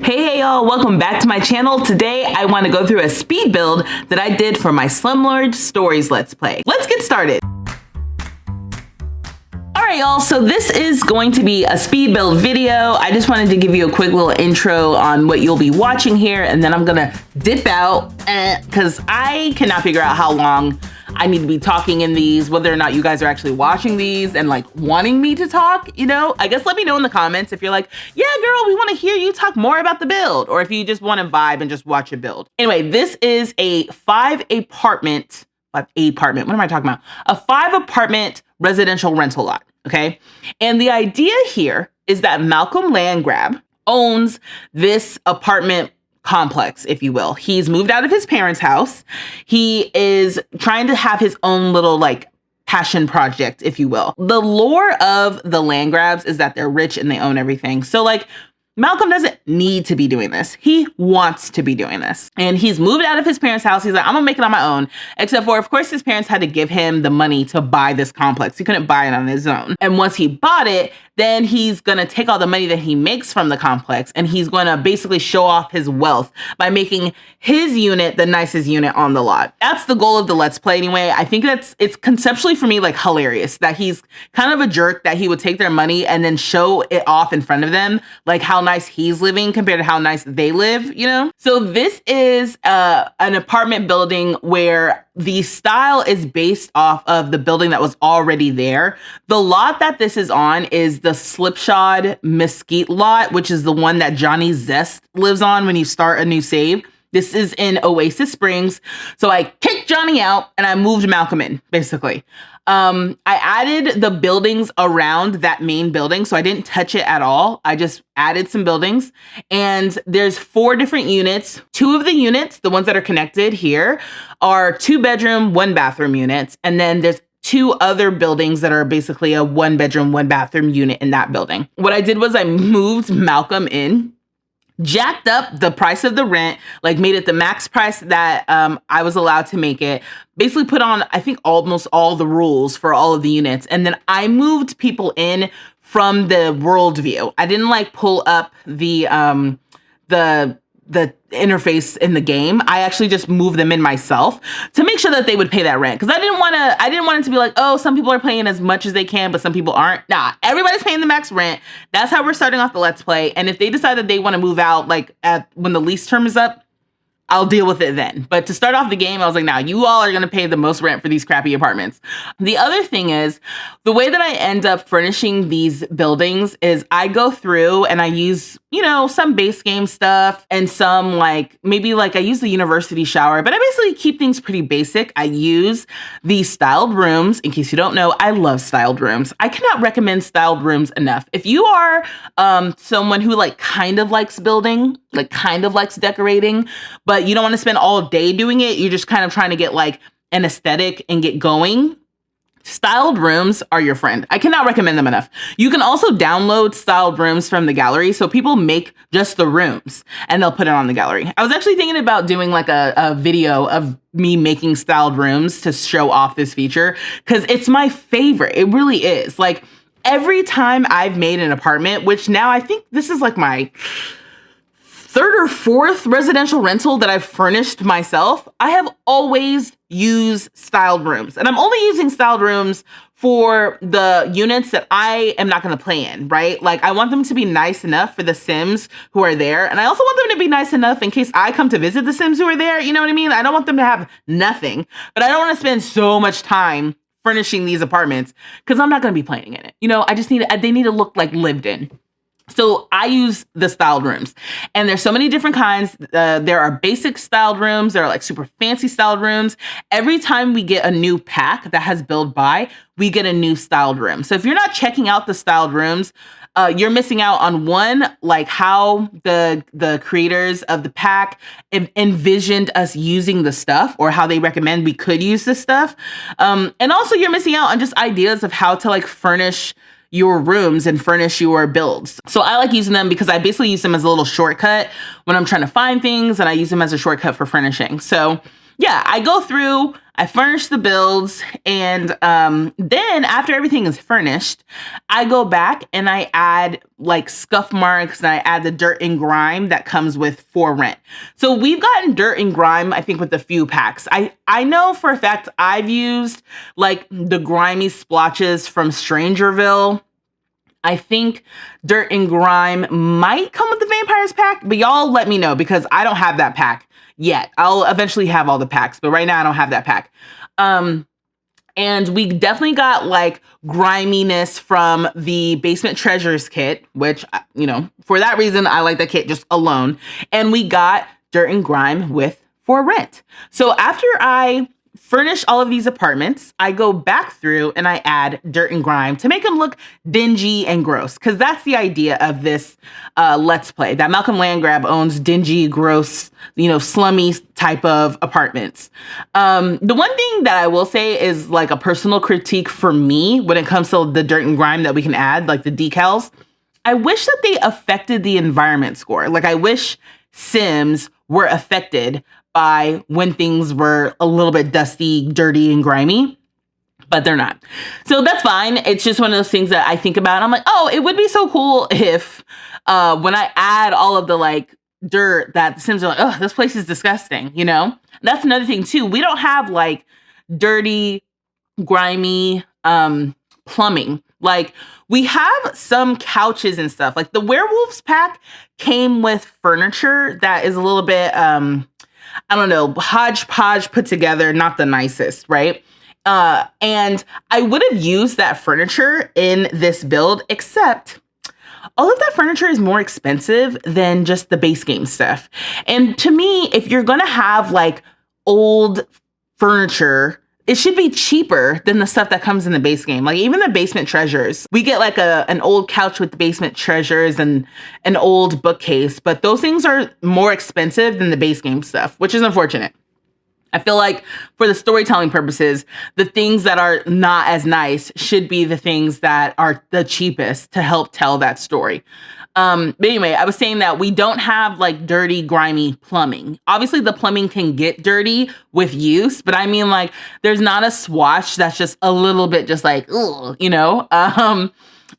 Hey y'all, welcome back to my channel. Today I want to go through a speed build that I did for my Slumlord Stories Let's Play. Let's get started. Alright y'all, so this is going to be a speed build video. I just wanted to give you a quick little intro on what you'll be watching here, and then I'm gonna dip out because I cannot figure out how long I need to be talking in these, whether or not you guys are actually watching these and like wanting me to talk, you know? I guess let me know in the comments if you're like, yeah girl, we want to hear you talk more about the build, or if you just want to vibe and just watch a build. Anyway, this is a 5 apartment, what am I talking about? A 5 apartment residential rental lot, okay? And the idea here is that Malcolm Landgraab owns this apartment complex, if you will. He's moved out of his parents' house. He is trying to have his own little like passion project, if you will. The lore of the Landgraabs is that they're rich and they own everything. So like Malcolm doesn't need to be doing this. He wants to be doing this. And he's moved out of his parents' house. He's like, I'm gonna make it on my own. Except for, of course, his parents had to give him the money to buy this complex. He couldn't buy it on his own. And once he bought it, then he's gonna take all the money that he makes from the complex and he's gonna basically show off his wealth by making his unit the nicest unit on the lot. That's the goal of the Let's Play anyway. I think it's conceptually for me like hilarious that he's kind of a jerk that he would take their money and then show it off in front of them, like how nice he's living compared to how nice they live, you know? So this is an apartment building where the style is based off of the building that was already there. The lot that this is on is the Slipshod Mesquite lot, which is the one that Johnny Zest lives on when you start a new save. This is in Oasis Springs. So I kicked Johnny out and I moved Malcolm in, basically. I added the buildings around that main building, so I didn't touch it at all. I just added some buildings, and there's 4 different units. 2 of the units, the ones that are connected here, are 2-bedroom, 1-bathroom units, and then there's 2 other buildings that are basically a 1-bedroom, 1-bathroom unit in that building. What I did was I moved Malcolm in, jacked up the price of the rent, like made it the max price that I was allowed to make it, basically put on, I think, almost all the rules for all of the units. And then I moved people in from the world view. I didn't like pull up the interface in the game. I actually just moved them in myself to make sure that they would pay that rent. Because I didn't want it to be like, oh, some people are paying as much as they can, but some people aren't. Nah, everybody's paying the max rent. That's how we're starting off the Let's Play. And if they decide that they want to move out, like when the lease term is up, I'll deal with it then. But to start off the game, I was like, nah, you all are gonna pay the most rent for these crappy apartments. The other thing is, the way that I end up furnishing these buildings is I go through and I use, you know, some base game stuff and some like, maybe like I use the university shower, but I basically keep things pretty basic. I use these styled rooms. In case you don't know, I love styled rooms. I cannot recommend styled rooms enough. If you are someone who like kind of likes building, like kind of likes decorating, but you don't want to spend all day doing it, you're just kind of trying to get like an aesthetic and get going, styled rooms are your friend. I cannot recommend them enough. You can also download styled rooms from the gallery. So people make just the rooms and they'll put it on the gallery. I was actually thinking about doing like a video of me making styled rooms to show off this feature because it's my favorite. It really is. Like every time I've made an apartment, which now I think this is like my 3rd or 4th residential rental that I've furnished myself, I have always used styled rooms. And I'm only using styled rooms for the units that I am not going to play in, right? Like I want them to be nice enough for the Sims who are there. And I also want them to be nice enough in case I come to visit the Sims who are there. You know what I mean? I don't want them to have nothing, but I don't want to spend so much time furnishing these apartments because I'm not going to be playing in it. You know, they need to look like lived in. So I use the styled rooms, and there's so many different kinds. There are basic styled rooms. There are like super fancy styled rooms. Every time we get a new pack that has build by, we get a new styled room. So if you're not checking out the styled rooms, you're missing out on one, like how the creators of the pack envisioned us using the stuff, or how they recommend we could use this stuff. And also you're missing out on just ideas of how to like furnish your rooms and furnish your builds. So I like using them because I basically use them as a little shortcut when I'm trying to find things, and I use them as a shortcut for furnishing. So yeah, I go through, I furnish the builds, and then after everything is furnished, I go back and I add like scuff marks and I add the dirt and grime that comes with for rent. So we've gotten dirt and grime, I think, with a few packs. I know for a fact I've used like the grimy splotches from Strangerville. I think Dirt and Grime might come with the Vampires pack, but y'all let me know because I don't have that pack yet. I'll eventually have all the packs, but right now I don't have that pack. And we definitely got like griminess from the Basement Treasures kit, which, you know, for that reason, I like the kit just alone. And we got Dirt and Grime with For Rent. So after I furnish all of these apartments, I go back through and I add dirt and grime to make them look dingy and gross. Because that's the idea of this Let's Play, that Malcolm Landgraab owns dingy, gross, you know, slummy type of apartments. The one thing that I will say is like a personal critique for me when it comes to the dirt and grime that we can add, like the decals. I wish that they affected the environment score. Like I wish Sims were affected by when things were a little bit dusty, dirty, and grimy, but they're not. So that's fine. It's just one of those things that I think about. I'm like, oh, it would be so cool if when I add all of the like dirt that the Sims are like, oh, this place is disgusting, you know? That's another thing too. We don't have like dirty, grimy plumbing. Like we have some couches and stuff. Like the Werewolves pack came with furniture that is a little bit I don't know, hodgepodge put together, not the nicest, right? And I would have used that furniture in this build, except all of that furniture is more expensive than just the base game stuff. And to me, if you're gonna have like old furniture, it should be cheaper than the stuff that comes in the base game. Like even the Basement Treasures, we get like an old couch with the Basement Treasures and an old bookcase, but those things are more expensive than the base game stuff, which is unfortunate. I feel like for the storytelling purposes, the things that are not as nice should be the things that are the cheapest to help tell that story. But anyway, I was saying that we don't have like dirty, grimy plumbing. Obviously the plumbing can get dirty with use, but I mean like there's not a swatch that's just a little bit just like, ugh, you know?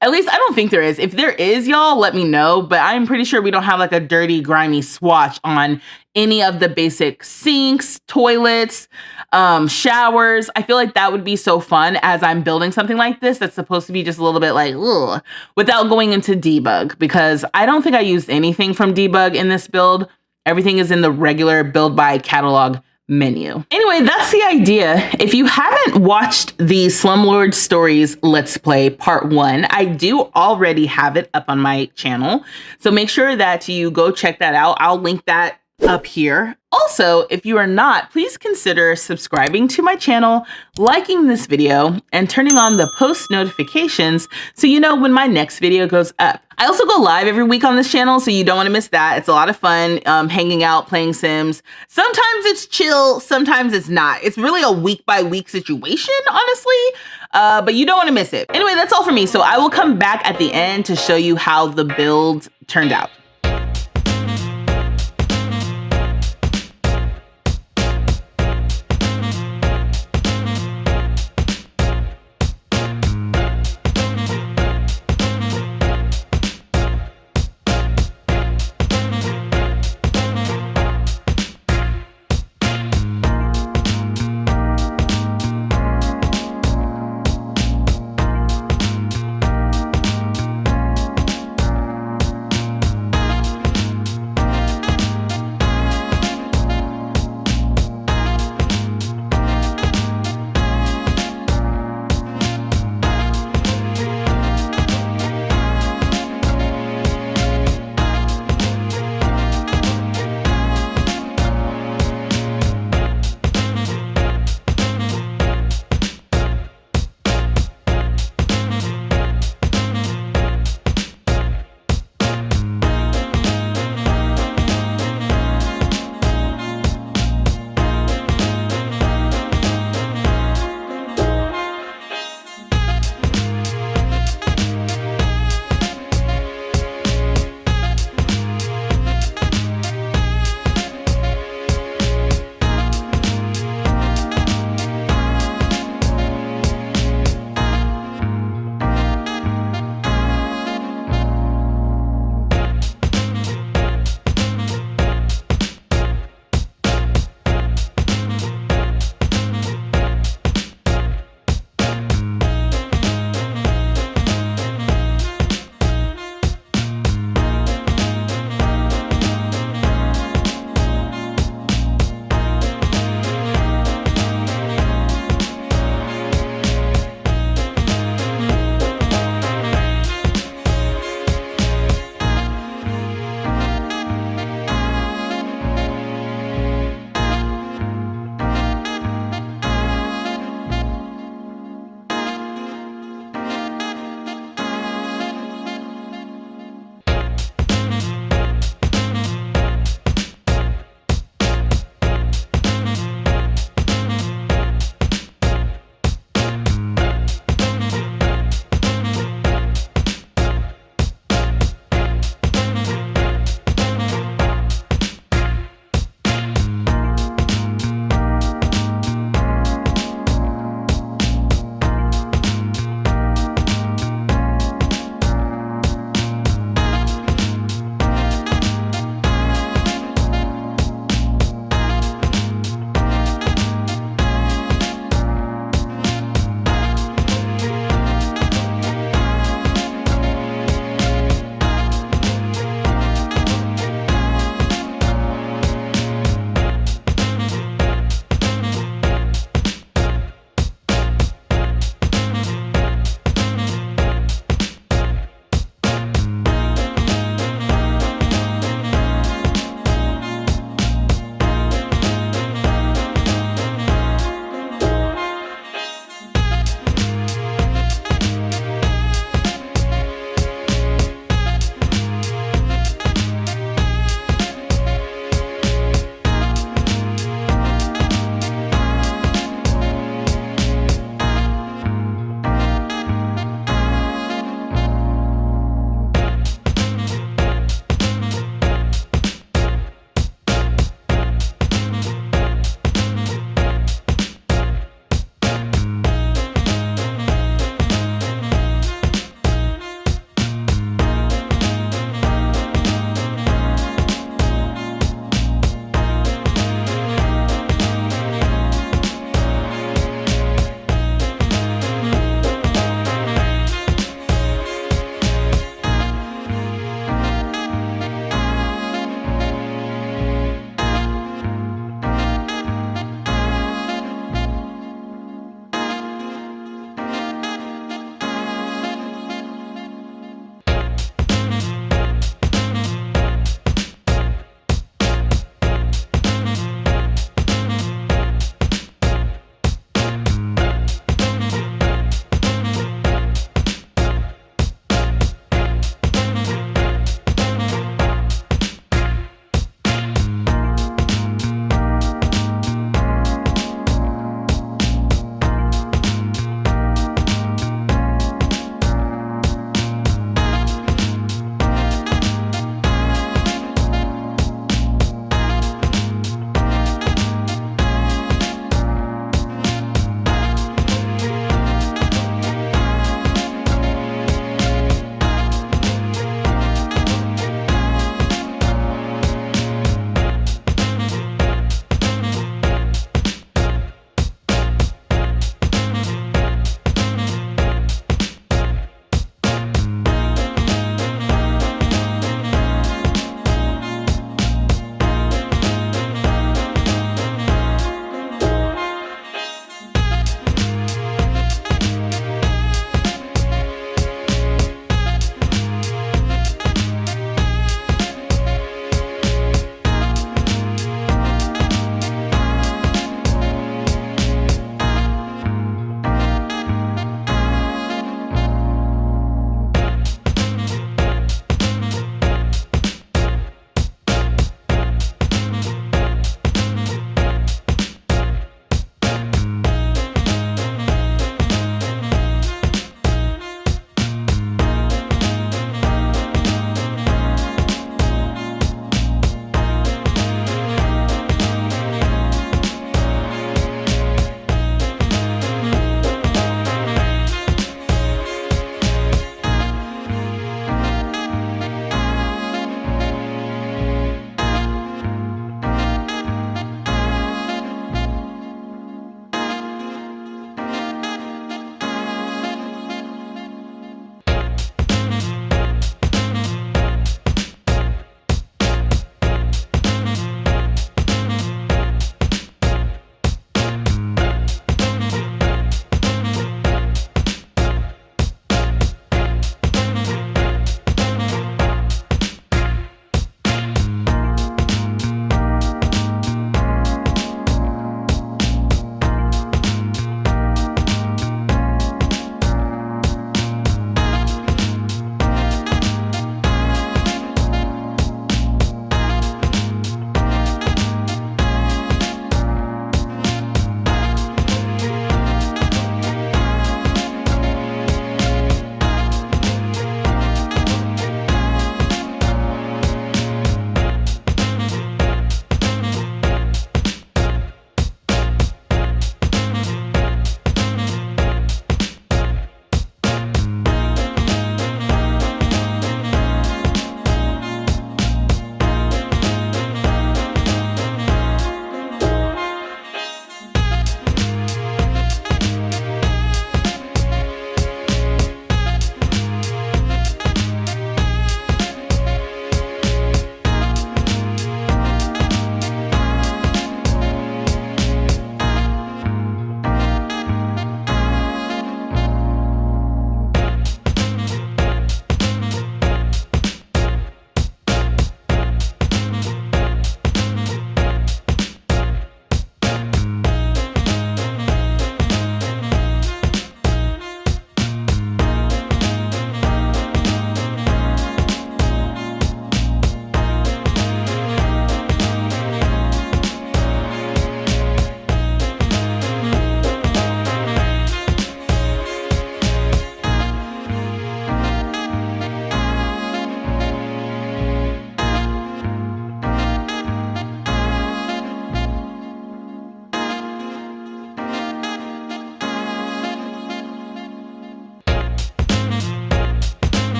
At least I don't think there is. If there is, y'all, let me know. But I'm pretty sure we don't have like a dirty, grimy swatch on any of the basic sinks, toilets, showers. I feel like that would be so fun as I'm building something like this that's supposed to be just a little bit like, ugh, without going into debug, because I don't think I used anything from debug in this build. Everything is in the regular build by catalog menu. Anyway, that's the idea. If you haven't watched the Slumlord Stories Let's Play Part 1, I do already have it up on my channel. So make sure that you go check that out. I'll link that up here. Also, if you are not, please consider subscribing to my channel, liking this video, and turning on the post notifications so you know when my next video goes up. I also go live every week on this channel, so you don't want to miss that. It's a lot of fun hanging out, playing Sims. Sometimes it's chill, sometimes it's not. It's really a week-by-week situation, honestly, but you don't want to miss it. Anyway, that's all for me, so I will come back at the end to show you how the build turned out.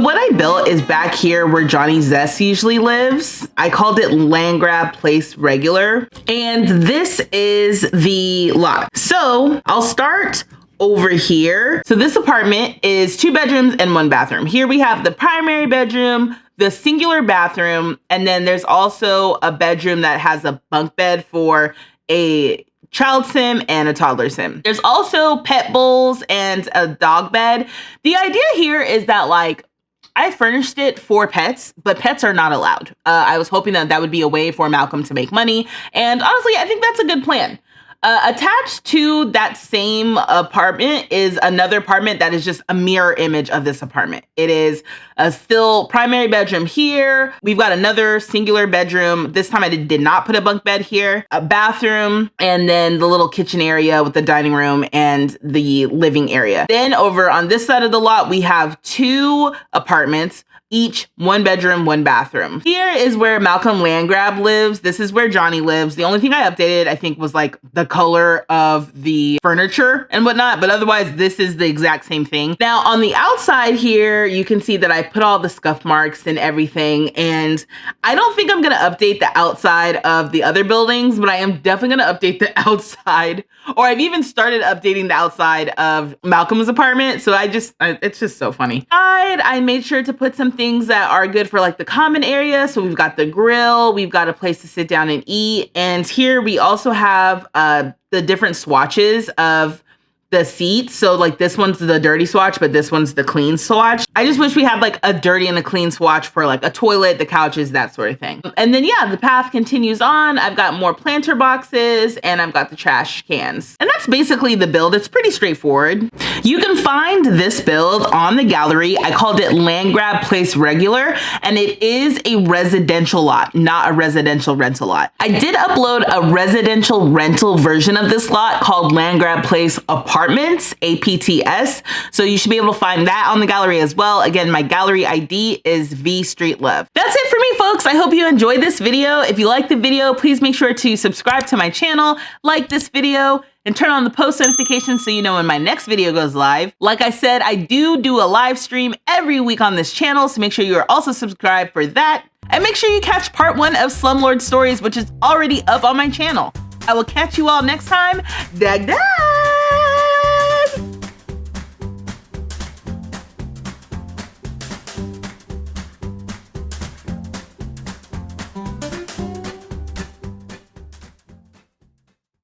what I built is back here where Johnny Zest usually lives. I called it Landgraab Place Regular, and this is the lot. So I'll start over here. So this apartment is 2 bedrooms and 1 bathroom. Here we have the primary bedroom, the singular bathroom, and then there's also a bedroom that has a bunk bed for a child sim and a toddler sim. There's also pet bowls and a dog bed. The idea here is that, like, I furnished it for pets, but pets are not allowed. I was hoping that that would be a way for Malcolm to make money. And honestly, I think that's a good plan. Attached to that same apartment is another apartment that is just a mirror image of this apartment. It is a still primary bedroom here. We've got another singular bedroom. This time I did not put a bunk bed here, a bathroom, and then the little kitchen area with the dining room and the living area. Then over on this side of the lot, we have 2 apartments, each 1 bedroom, 1 bathroom. Here is where Malcolm Landgraab lives. This is where Johnny lives. The only thing I updated, I think, was like the color of the furniture and whatnot, but otherwise this is the exact same thing. Now on the outside here, you can see that I put all the scuff marks and everything, and I don't think I'm gonna update the outside of the other buildings, but I am definitely gonna update the outside, or I've even started updating the outside of Malcolm's apartment. So it's just so funny. I made sure to put some things that are good for like the common area. So we've got the grill, we've got a place to sit down and eat. And here we also have the different swatches of the seats. So like this one's the dirty swatch, but this one's the clean swatch. I just wish we had like a dirty and a clean swatch for like a toilet, the couches, that sort of thing. And then yeah, the path continues on. I've got more planter boxes and I've got the trash cans. And that's basically the build. It's pretty straightforward. You can find this build on the gallery. I called it Landgraab Place Regular, and it is a residential lot, not a residential rental lot. I did upload a residential rental version of this lot called Landgraab Place Apartments, APTS. So you should be able to find that on the gallery as well. Again, my gallery ID is vstreetlove. That's it for me, folks. I hope you enjoyed this video. If you like the video, please make sure to subscribe to my channel, like this video, and turn on the post notifications so you know when my next video goes live. Like I said, I do a live stream every week on this channel, so make sure you are also subscribed for that. And make sure you catch part 1 of Slumlord Stories, which is already up on my channel. I will catch you all next time. Dag dag!